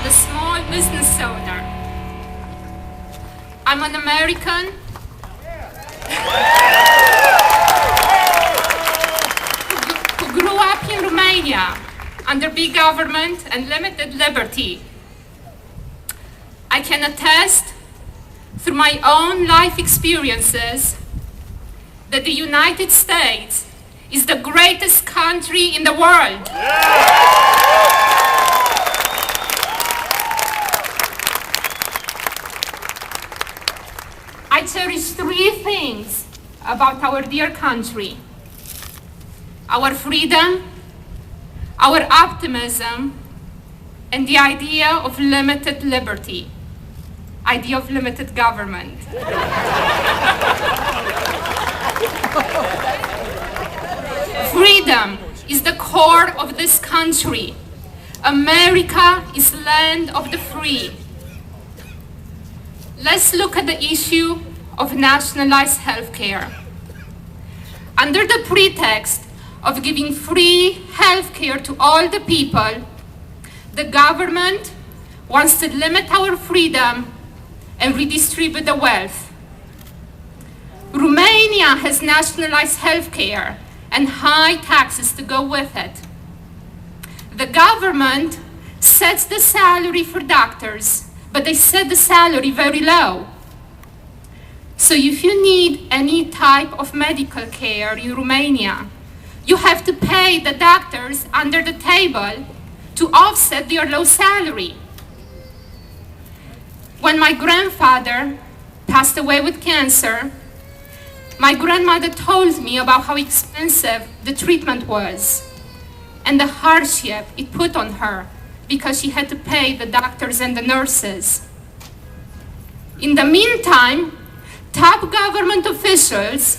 the small business owner. I'm an American who grew up in Romania under big government and limited liberty. I can attest through my own life experiences that the United States is the greatest country in the world. I cherish three things about our dear country: our freedom, our optimism, and the idea of limited liberty, idea of limited government. Freedom is the core of this country. America is land of the free. Let's look at the issue of nationalized healthcare. Under the pretext of giving free healthcare to all the people, the government wants to limit our freedom and redistribute the wealth. Romania has nationalized healthcare and high taxes to go with it. The government sets the salary for doctors, but they set the salary very low. So if you need any type of medical care in Romania, you have to pay the doctors under the table to offset their low salary. When my grandfather passed away with cancer, my grandmother told me about how expensive the treatment was and the hardship it put on her because she had to pay the doctors and the nurses. In the meantime, top government officials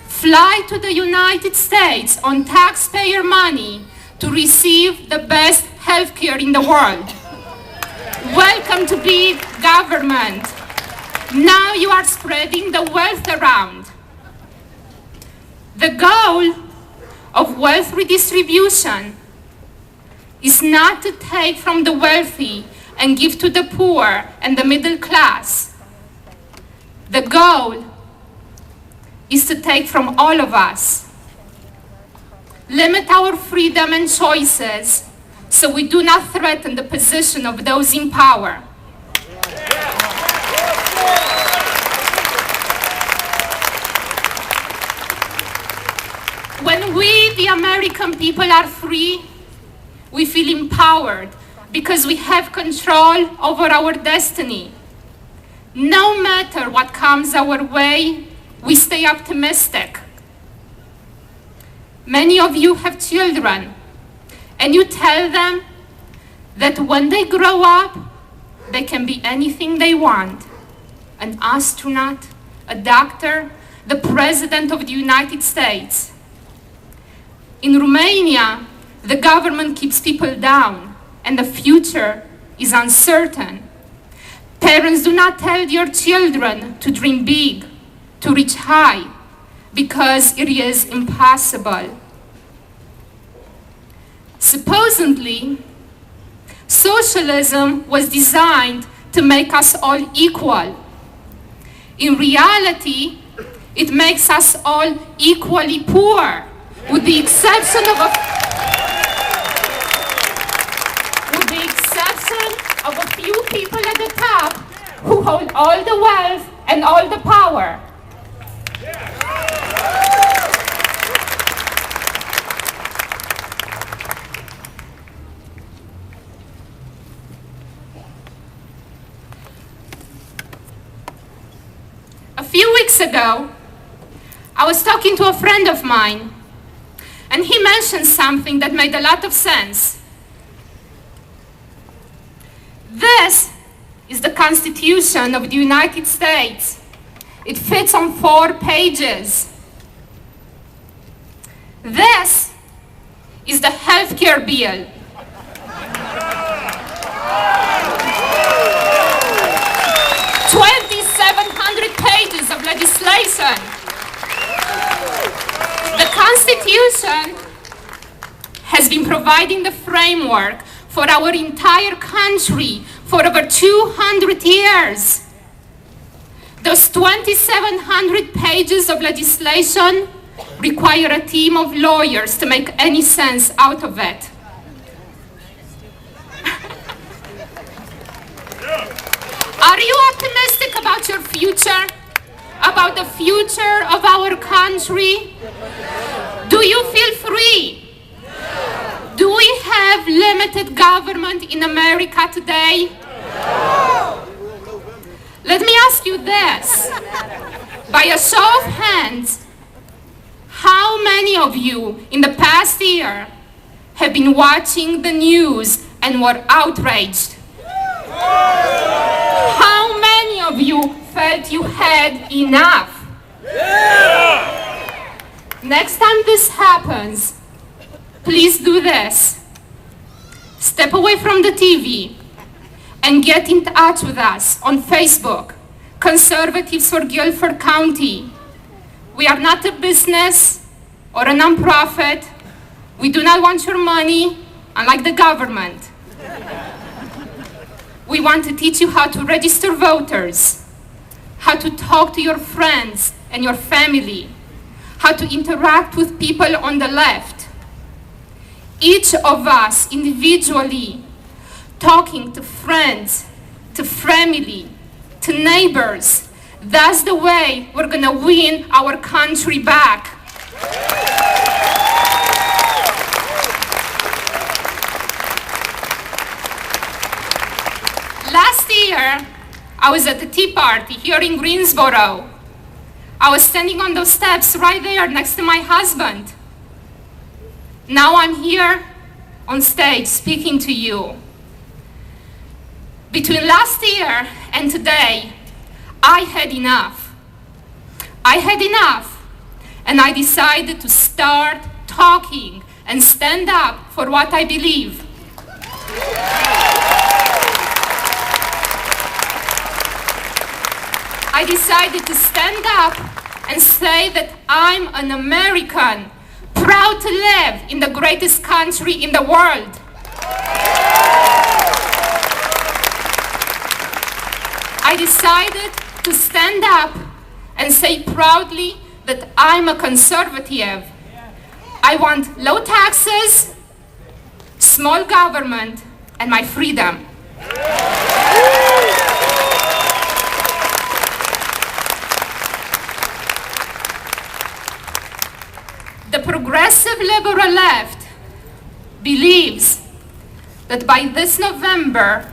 fly to the United States on taxpayer money to receive the best healthcare in the world. Welcome to big government. Now you are spreading the wealth around. The goal of wealth redistribution is not to take from the wealthy and give to the poor and the middle class. The goal is to take from all of us. Limit our freedom and choices so we do not threaten the position of those in power. When we, the American people, are free, we feel empowered because we have control over our destiny. No matter what comes our way, we stay optimistic. Many of you have children, and you tell them that when they grow up, they can be anything they want: an astronaut, a doctor, the President of the United States. In Romania, the government keeps people down, and the future is uncertain. Parents do not tell their children to dream big, to reach high, because it is impossible. Supposedly, socialism was designed to make us all equal. In reality, it makes us all equally poor, with the exception of a few people at the top who hold all the wealth and all the power. A few weeks ago, I was talking to a friend of mine, and he mentioned something that made a lot of sense. This is the Constitution of the United States. It fits on 4 pages. This is the healthcare bill. 2,700 pages of legislation. The Constitution has been providing the framework for our entire country for over 200 years. Those 2,700 pages of legislation require a team of lawyers to make any sense out of it. Are you optimistic about your future? About the future of our country? Do you feel free? Do we have limited government in America today? Let me ask you this. By a show of hands, how many of you in the past year have been watching the news and were outraged? How many of you felt you had enough? Next time this happens, please do this. Step away from the TV and get in touch with us on Facebook, Conservatives for Guilford County. We are not a business or a nonprofit. We do not want your money, unlike the government. We want to teach you how to register voters, how to talk to your friends and your family, how to interact with people on the left. Each of us individually, talking to friends, to family, to neighbors. That's the way we're gonna win our country back. Last year, I was at the Tea Party here in Greensboro. I was standing on those steps right there next to my husband. Now I'm here on stage speaking to you. Between last year and today, I had enough. I had enough, and I decided to start talking and stand up for what I believe. I decided to stand up and say that I'm an American, proud to live in the greatest country in the world. I decided to stand up and say proudly that I'm a conservative. I want low taxes, small government, and my freedom. The progressive liberal left believes that by this November,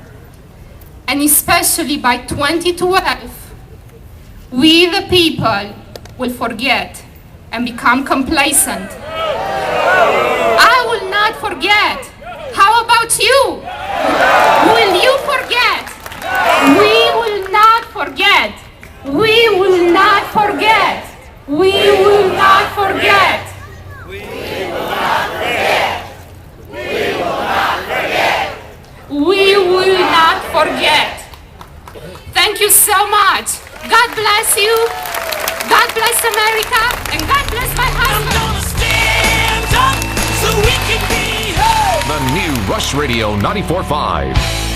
and especially by 2012, we the people will forget and become complacent. I will not forget. How about you? Will you forget? We will not forget. We will not forget. We will not forget. We will not forget. We will not forget. We will not forget. Thank you so much. God bless you. God bless America. And God bless my husband. I'm gonna stand up so we can be heard. The new Rush Radio 94.5.